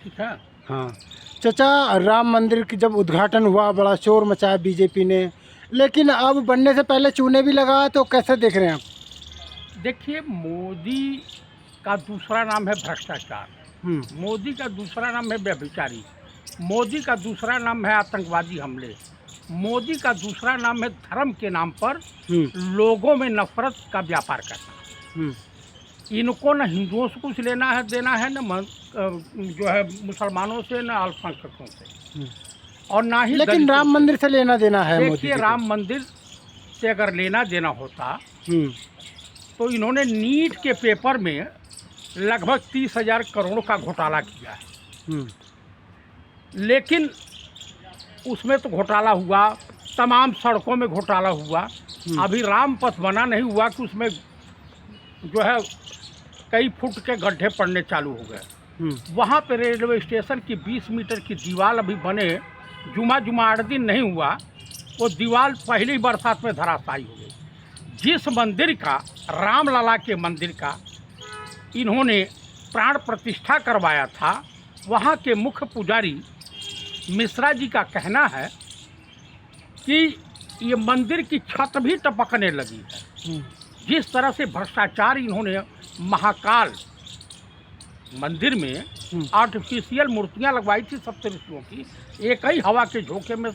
ठीक है। हाँ चाचा, राम मंदिर की जब उद्घाटन हुआ बड़ा शोर मचाया बीजेपी ने, लेकिन अब बनने से पहले चूने भी लगा, तो कैसे देख रहे हैं आप? देखिए, मोदी का दूसरा नाम है भ्रष्टाचार, मोदी का दूसरा नाम है व्यभिचारी, मोदी का दूसरा नाम है आतंकवादी हमले, मोदी का दूसरा नाम है धर्म के नाम पर लोगों में नफरत का व्यापार करना। इनको न हिंदुओं से कुछ लेना है देना है, न जो है मुसलमानों से, न अल्पसंख्यकों से, और ना ही लेकिन राम मंदिर से लेना देना है मोदी देखिए, जी राम मंदिर से अगर लेना देना होता तो इन्होंने नीट के पेपर में लगभग 30,000 करोड़ का घोटाला किया है। लेकिन उसमें तो घोटाला हुआ, तमाम सड़कों में घोटाला हुआ, अभी राम पथ बना नहीं हुआ कि उसमें जो है कई फुट के गड्ढे पड़ने चालू हो गए। वहाँ पे रेलवे स्टेशन की 20 मीटर की दीवार अभी बने जुमा 8 दिन नहीं हुआ, वो दीवार पहली बरसात में धराशायी हो गई। जिस मंदिर का, रामलला के मंदिर का इन्होंने प्राण प्रतिष्ठा करवाया था, वहाँ के मुख्य पुजारी मिश्रा जी का कहना है कि ये मंदिर की छत भी टपकने लगी है। जिस तरह से भ्रष्टाचार इन्होंने महाकाल मंदिर में आर्टिफिशियल मूर्तियां लगवाई थी सप्तऋषियों की, एक ही हवा के झोंके में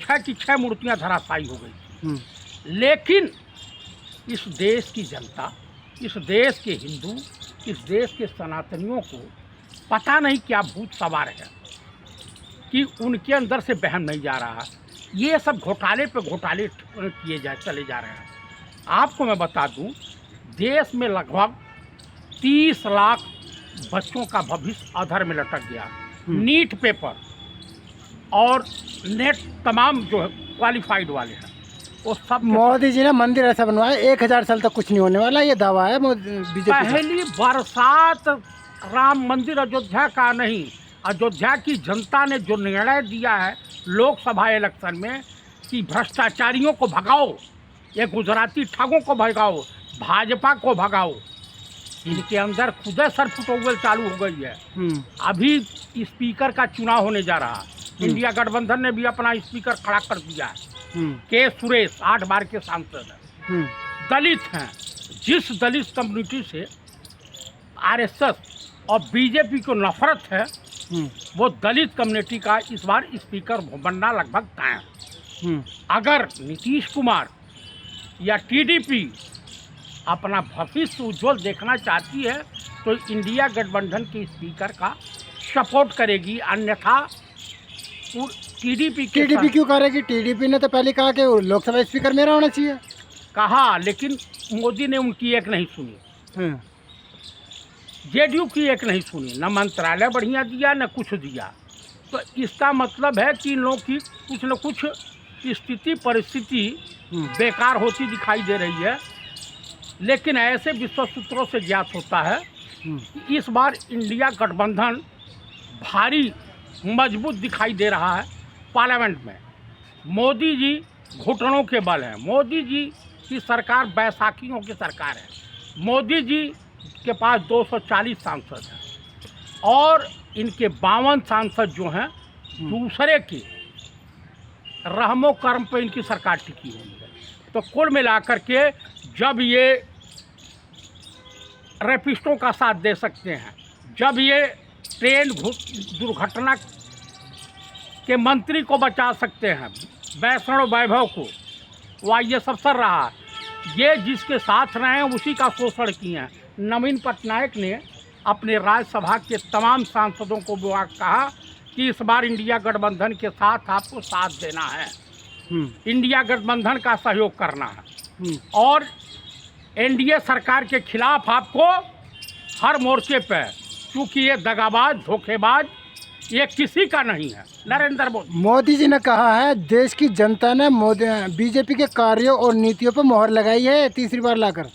6 की 6 मूर्तियां धराशायी हो गई थी। लेकिन इस देश की जनता, इस देश के हिंदू, इस देश के सनातनियों को पता नहीं क्या भूत सवार है कि उनके अंदर से बहम नहीं जा रहा। ये सब घोटाले पे घोटाले किए चले जा रहे हैं। आपको मैं बता दूं, देश में लगभग 30 लाख बच्चों का भविष्य अधर में लटक गया। नीट पेपर और नेट तमाम जो है क्वालिफाइड वाले हैं, वो सब मोदी जी ने मंदिर ऐसा बनवाया 1000 साल तक कुछ नहीं होने वाला, ये दावा है बीजेपी। पहली बरसात राम मंदिर अयोध्या का नहीं, अयोध्या की जनता ने जो निर्णय दिया है लोकसभा इलेक्शन में कि भ्रष्टाचारियों को भगाओ, ये गुजराती ठगों को भगाओ, भाजपा को भगाओ, इनके अंदर खुद सर फुटोगल चालू हो गई है। अभी स्पीकर का चुनाव होने जा रहा, इंडिया गठबंधन ने भी अपना स्पीकर खड़ा कर दिया है। के सुरेश 8 बार के सांसद हैं, दलित हैं। जिस दलित कम्युनिटी से आरएसएस और बीजेपी को नफरत है, वो दलित कम्युनिटी का इस बार स्पीकर बनना लगभग तय है। अगर नीतीश कुमार या टीडीपी अपना भविष्य उज्जवल देखना चाहती है तो इंडिया गठबंधन के स्पीकर का सपोर्ट करेगी, अन्यथा टीडीपी क्यों करेगी? टीडीपी ने तो पहले कहा कि लोकसभा स्पीकर मेरा होना चाहिए, कहा, लेकिन मोदी ने उनकी एक नहीं सुनी, जेडीयू की एक नहीं सुनी, न मंत्रालय बढ़िया दिया न कुछ दिया। तो इसका मतलब है कि इन लोगों की कुछ न कुछ स्थिति परिस्थिति बेकार होती दिखाई दे रही है। लेकिन ऐसे विश्व सूत्रों से ज्ञात होता है कि इस बार इंडिया गठबंधन भारी मजबूत दिखाई दे रहा है। पार्लियामेंट में मोदी जी घुटनों के बल हैं। मोदी जी की सरकार बैसाखियों की सरकार है। मोदी जी के पास 240 सांसद हैं और इनके 52 सांसद जो हैं दूसरे के रहमो कर्म पे इनकी सरकार टिकी हुई है। तो कुल मिलाकर के जब ये रेपिस्टों का साथ दे सकते हैं, जब ये ट्रेन दुर्घटना के मंत्री को बचा सकते हैं, वैष्णव वैभव को, वह ये सब सर रहा, ये जिसके साथ रहे हैं उसी का शोषण किए हैं। नवीन पटनायक ने अपने राज्यसभा के तमाम सांसदों को कहा कि इस बार इंडिया गठबंधन के साथ आपको साथ देना है, इंडिया गठबंधन का सहयोग करना है और एनडीए सरकार के खिलाफ आपको हर मोर्चे पे, क्योंकि ये दगाबाज धोखेबाज ये किसी का नहीं है। नरेंद्र मोदी जी ने कहा है देश की जनता ने बीजेपी के कार्यों और नीतियों पर मोहर लगाई है तीसरी बार लाकर।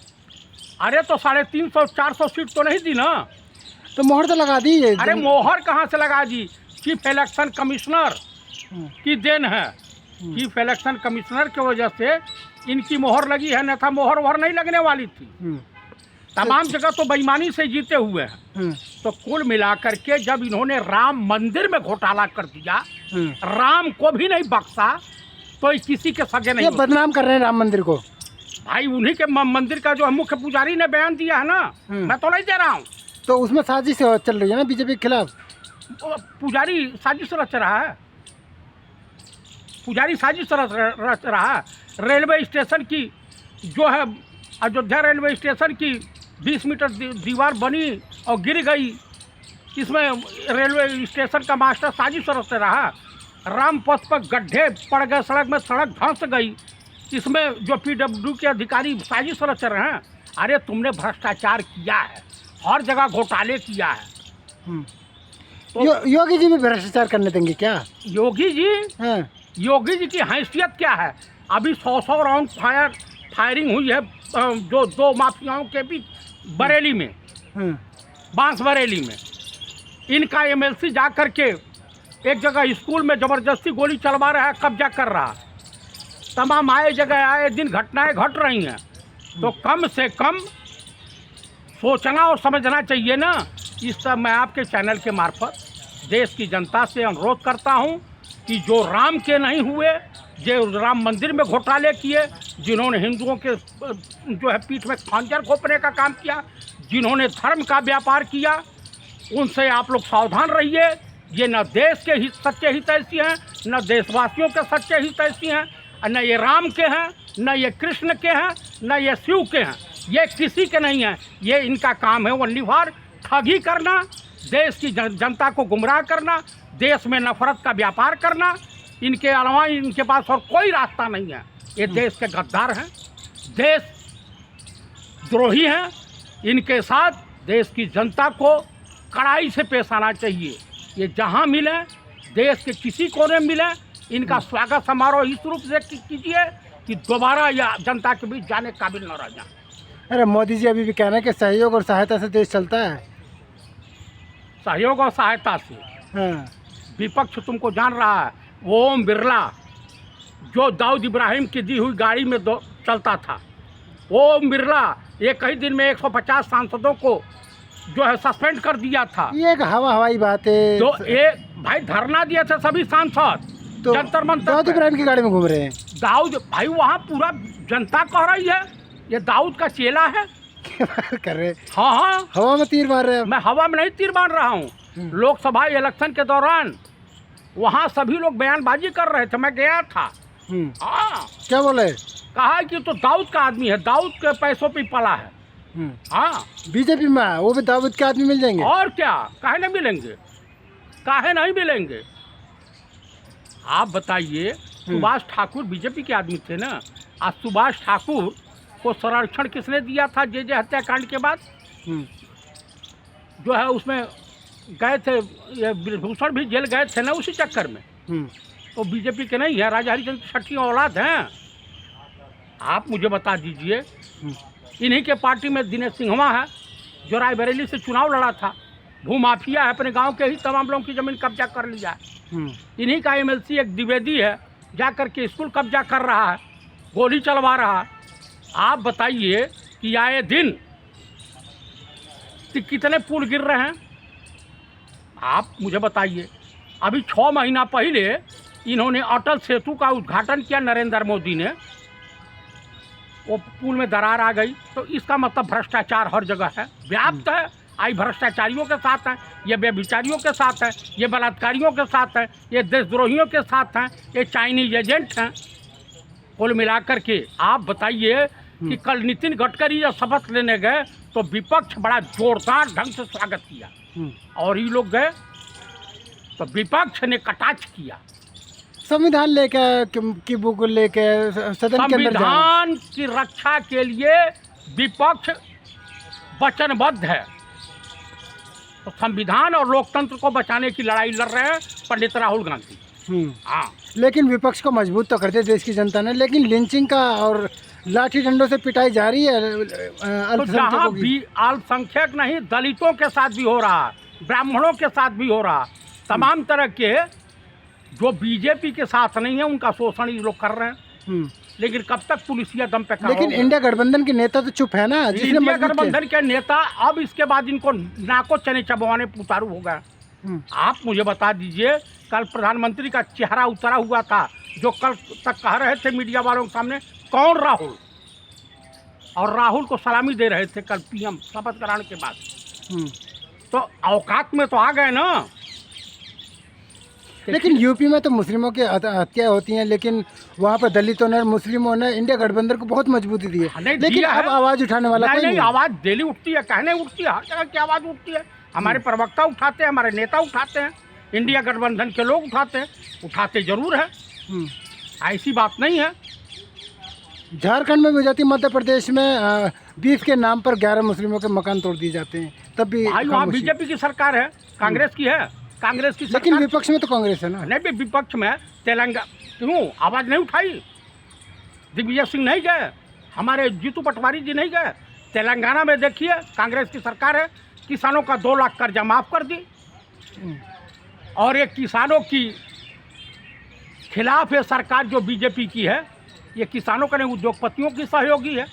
अरे तो 350-400 सीट तो नहीं दी ना, तो मोहर तो लगा दी है। अरे मोहर कहाँ से लगा दी? चीफ इलेक्शन कमिश्नर की देन है। चीफ इलेक्शन कमिश्नर की वजह से इनकी मोहर लगी है, न था मोहर नहीं लगने वाली थी। तमाम जगह तो बेईमानी से जीते हुए हैं। तो कुल मिलाकर के जब इन्होंने राम मंदिर में घोटाला कर दिया, राम को भी नहीं बख्शा, तो किसी के सगे नहीं। ये बदनाम कर रहे हैं राम मंदिर को। भाई उन्हीं के मंदिर का जो मुख्य पुजारी ने बयान दिया है ना, मैं तो नहीं दे रहा हूँ। तो उसमें साजिश चल रही है ना बीजेपी के खिलाफ। पुजारी साजिश रच रहा है, पुजारी साजिश रच रहा है। रेलवे स्टेशन की जो है, अयोध्या रेलवे स्टेशन की 20 मीटर दीवार बनी और गिर गई, इसमें रेलवे स्टेशन का मास्टर साजिश रच रहा है। राम पथ पर गड्ढे पड़ गए, सड़क में सड़क धंस गई, इसमें जो PWD के अधिकारी साजिश रच रहे हैं। अरे तुमने भ्रष्टाचार किया है, हर जगह घोटाले किया है। तो योगी जी भी भ्रष्टाचार करने देंगे क्या? योगी जी, हाँ। योगी जी की हैसियत क्या है? अभी 100 राउंड फायरिंग हुई है जो 2 माफियाओं के बीच बरेली में, बांस बरेली में। इनका MLC जा कर के एक जगह स्कूल में ज़बरदस्ती गोली चलवा रहा है, कब्जा कर रहा है। तमाम आए जगह आए दिन घटनाएं घट रही हैं। तो कम से कम सोचना और समझना चाहिए ना। इस सब मैं आपके चैनल के मार्फत देश की जनता से अनुरोध करता हूं कि जो राम के नहीं हुए, जो राम मंदिर में घोटाले किए, जिन्होंने हिंदुओं के जो है पीठ में खंजर घोंपने का काम किया, जिन्होंने धर्म का व्यापार किया, उनसे आप लोग सावधान रहिए। ये न देश के हित सच्चे हितैषी हैं, न देशवासियों के सच्चे हितैषी हैं, न ये राम के हैं, न ये कृष्ण के हैं, न ये शिव के हैं। ये किसी के नहीं हैं। ये इनका काम है ओनली फॉर ठगी करना, देश की जनता को गुमराह करना, देश में नफरत का व्यापार करना। इनके अलावा इनके पास और कोई रास्ता नहीं है। ये देश के गद्दार हैं, देश द्रोही हैं। इनके साथ देश की जनता को कड़ाई से पेश आना चाहिए। ये जहाँ मिले, देश के किसी कोने में मिले, इनका स्वागत समारोह इस रूप से कीजिए कि दोबारा यह जनता के बीच जाने काबिल न रह जाए। अरे मोदी जी अभी भी कह रहे हैं कि सहयोग और सहायता से देश चलता है। सहयोग और सहायता से विपक्ष तुमको जान रहा है। ओम बिरला जो दाऊद इब्राहिम की दी हुई गाड़ी में चलता था, ओम बिरला एक ही दिन में 150 सांसदों को जो है सस्पेंड कर दिया था। ये एक हवाई बात है। तो एक भाई धरना दिया था सभी सांसद, तो जंतर मंतर दाऊद इब्राहिम की गाड़ी में घूम रहे हैं। दाऊद भाई वहाँ पूरा जनता कह रही है ये दाऊद का चेला है। कर रहे? हाँ, हवा में तीर मार रहे हैं। मैं हवा में नहीं तीर मार रहा हूँ। लोकसभा इलेक्शन के दौरान वहाँ सभी लोग बयानबाजी कर रहे थे, मैं गया था। हाँ, क्या बोले? कहा कि तो दाऊद का आदमी है, दाऊद के पैसों पे पला है। हाँ, बीजेपी में वो भी दाऊद के आदमी मिल जाएंगे। और क्या, काहे नहीं मिलेंगे, काहे नहीं मिलेंगे? आप बताइए, सुभाष ठाकुर बीजेपी के आदमी थे ना। आज सुभाष ठाकुर को संरक्षण किसने दिया था जे हत्याकांड के बाद? जो है उसमें गए थे, ये ब्रजभूषण भी जेल गए थे ना उसी चक्कर में। तो बीजेपी के नहीं है, राजा हरिचंद्र की छठी औलाद हैं। आप मुझे बता दीजिए, इन्हीं के पार्टी में दिनेश सिंघवा है जो रायबरेली से चुनाव लड़ा था। भूमाफिया है, अपने गांव के ही तमाम लोगों की ज़मीन कब्जा कर लिया है। इन्हीं का MLC एक द्विवेदी है, जा कर के स्कूल कब्जा कर रहा है, गोली चलवा रहा है। आप बताइए कि आए दिन कितने पुल गिर रहे हैं? आप मुझे बताइए। अभी 6 महीना पहले इन्होंने अटल सेतु का उद्घाटन किया, नरेंद्र मोदी ने। वो पुल में दरार आ गई, तो इसका मतलब भ्रष्टाचार हर जगह है, व्याप्त है। आई भ्रष्टाचारियों के साथ हैं, ये व्यभिचारियों के साथ हैं, ये बलात्कारियों के साथ हैं, ये देशद्रोहियों के साथ हैं, ये चाइनीज एजेंट हैं। कुल मिलाकर के आप बताइए कि कल नितिन गडकरी जब शपथ लेने गए तो विपक्ष बड़ा जोरदार ढंग से स्वागत किया, और ये लोग गए तो विपक्ष ने कटाक्ष किया। संविधान लेके की बुक लेके सदन के अंदर संविधान की रक्षा के लिए विपक्ष वचनबद्ध है। तो संविधान और लोकतंत्र को बचाने की लड़ाई लड़ रहे हैं पंडित राहुल गांधी। हाँ, लेकिन विपक्ष को मजबूत तो कर दिया देश की जनता ने, लेकिन लिंचिंग का और लाठी डंडों से पिटाई जारी है। तो जहाँ भी अल्पसंख्यक नहीं, दलितों के साथ भी हो रहा, ब्राह्मणों के साथ भी हो रहा, तमाम तरह के जो बीजेपी के साथ नहीं है उनका शोषण ये लोग कर रहे हैं। लेकिन कब तक पुलिसिया दम पे काम लेकिन होगा? इंडिया गठबंधन के नेता तो चुप है ना, जिसने इंडिया मजबूत किया। गठबंधन के नेता अब इसके बाद इनको नाको चने चबवाने पे उतारू होगा। हम्म, आप मुझे बता दीजिए, कल प्रधानमंत्री का चेहरा उतरा हुआ था, जो कल तक कह रहे थे मीडिया वालों के सामने, कौन राहुल, और राहुल को सलामी दे रहे थे कल पीएम शपथ कराने के बाद। हम्म। तो औकात में तो आ गए ना। लेकिन यूपी में तो मुस्लिमों की हत्या होती हैं, लेकिन वहाँ पर दलितों ने और मुस्लिमों ने इंडिया गठबंधन को बहुत मजबूती दी है, नहीं, लेकिन दिया अब है। आवाज उठाने वाला कोई नहीं, नहीं। आवाज़ डेली उठती है, कहने उठती है, हर जगह की आवाज़ उठती है। हमारे प्रवक्ता उठाते हैं, हमारे नेता उठाते हैं, इंडिया गठबंधन के लोग उठाते हैं, उठाते जरूर है, हम्म। ऐसी बात नहीं है। झारखंड में भी हो जाती है, मध्य प्रदेश में बीफ के नाम पर 11 मुस्लिमों के मकान तोड़ दिए जाते हैं, तब भी भाई वहाँ खामोशी। बीजेपी की सरकार है, कांग्रेस की है, कांग्रेस की लेकिन सरकार। विपक्ष में तो कांग्रेस है ना। नहीं भी विपक्ष में तेलंगाना क्यों आवाज़ नहीं उठाई? दिग्विजय सिंह नहीं गए, हमारे जीतू पटवारी जी नहीं गए। तेलंगाना में देखिए कांग्रेस की सरकार है, किसानों का 2 लाख कर्जा माफ़ कर दी, और एक किसानों की खिलाफ है सरकार जो बीजेपी की है, ये किसानों का नहीं, उद्योगपतियों की सहयोगी है।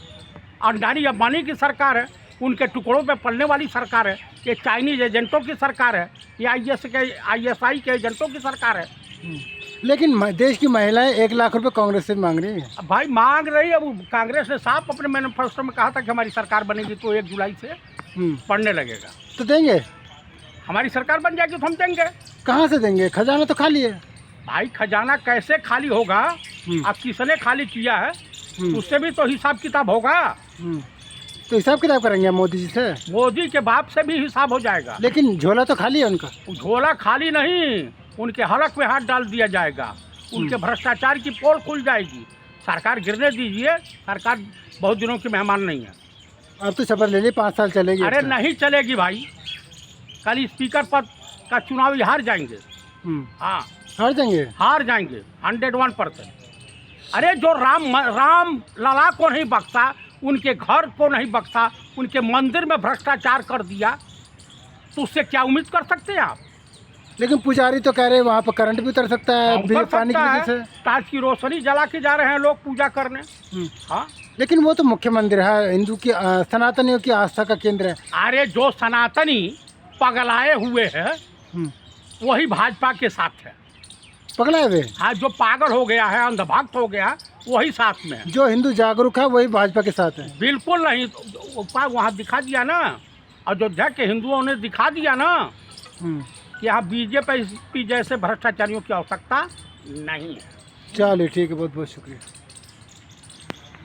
अंडानी अंबानी की सरकार है, उनके टुकड़ों पे पलने वाली सरकार है। ये चाइनीज एजेंटों की सरकार है, ये ISI के एजेंटों की सरकार है। लेकिन देश की महिलाएं 1 लाख रुपए कांग्रेस से मांग रही हैं। अब भाई मांग रही है, वो कांग्रेस ने साफ अपने मैनिफेस्टो में कहा था कि हमारी सरकार बनेगी तो 1 जुलाई से पढ़ने लगेगा। तो देंगे, हमारी सरकार बन जाएगी तो हम देंगे। कहाँ से देंगे? खजाना तो खाली है। भाई खजाना कैसे खाली होगा? अब किसने खाली किया है, उससे भी तो हिसाब किताब होगा। तो हिसाब किताब करेंगे मोदी जी से। मोदी के बाप से भी हिसाब हो जाएगा। लेकिन झोला तो खाली है उनका। झोला खाली नहीं, उनके हलक में हाथ डाल दिया जाएगा, उनके भ्रष्टाचार की पोल खुल जाएगी। सरकार गिरने दीजिए, सरकार बहुत दिनों की मेहमान नहीं है। अब तो शपथ ले ली, 5 साल चलेगी। अरे नहीं चलेगी भाई, कल स्पीकर पद का चुनाव हार जाएंगे। हाँ हार जाएंगे। हार जाएंगे 101%। अरे जो राम लला को नहीं बख्शा, उनके घर को नहीं बख्शा, उनके मंदिर में भ्रष्टाचार कर दिया, तो उससे क्या उम्मीद कर सकते हैं आप? लेकिन पुजारी तो कह रहे हैं वहाँ पर करंट भी उतर सकता है उतर पानी की सकता वजह है, से। ताज की रोशनी जला के जा रहे हैं लोग पूजा करने। हाँ, लेकिन वो तो मुख्य मंदिर है, हिंदू की सनातनियों की आस्था का केंद्र है। अरे जो सनातनी पगलाए हुए हैं वही भाजपा के साथ है। पगला हुए। हाँ, जो पागल हो गया है, अंधभक्त हो गया, वही साथ में है। जो हिंदू जागरूक है वही भाजपा के साथ है। बिल्कुल नहीं, वहाँ दिखा दिया ना, अयोध्या के हिंदुओं ने दिखा दिया ना कि यहाँ बीजेपी जैसे भ्रष्टाचारियों की आवश्यकता नहीं है। चलिए ठीक है, बहुत बहुत शुक्रिया।